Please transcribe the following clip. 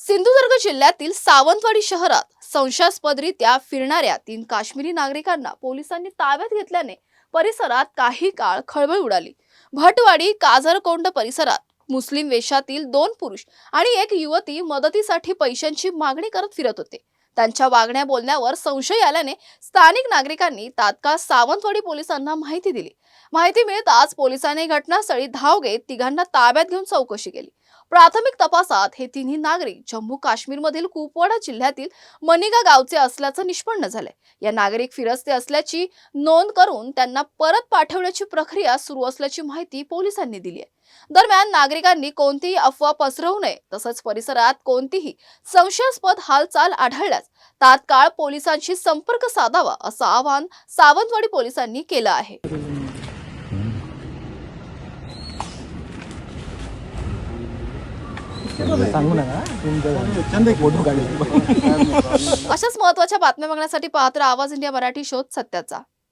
सिंधुदुर्ग जिल्ह्यातील सावंतवाडी शहरात संशयास्पदरित्या फिरणाऱ्या 3 काश्मीरी नागरिकांना पोलिसांनी ताब्यात घेतल्याने परिसरात काही काळ खळबळ उडाली। भटवाडी काझरकोंड परिसरात मुस्लिम वेशातील 2 पुरुष आणि एक युवती मदतीसाठी पैशांची मागणी करत फिरत होते। त्यांच्या वागण्या बोलण्यावर संशय आल्याने स्थानिक नागरिकांनी तात्काळ सावंतवाडी पोलिसांना माहिती दिली। माहिती मिळताच पोलिसांनी घटनास्थळी धाव घेत तिघांना ताब्यात घेऊन चौकशी केली। प्राथमिक तपासात हे तिन्ही नागरिक जम्मू काश्मीरमधील कुपवाडा जिल्ह्यातील मनिगा गावचे असल्याचं निष्पन्न झालंय। या नागरिक फिरस्ते असल्याची नोंद करून त्यांना परत पाठवण्याची प्रक्रिया सुरू असल्याची माहिती पोलिसांनी दिली आहे। दरम्यान नागरिकांनी कोणतीही अफवा पसरवू नये, तसंच परिसरात कोणतीही संशयास्पद हालचाल आढळल्यास तात्काळ पोलिसांशी संपर्क साधावा असं आवाहन सावंतवाडी पोलिसांनी केलं आहे। अशाच महत्त्वाच्या बातम्या बघण्यासाठी पाहत राहा आवाज इंडिया मराठी शोध सत्याचा।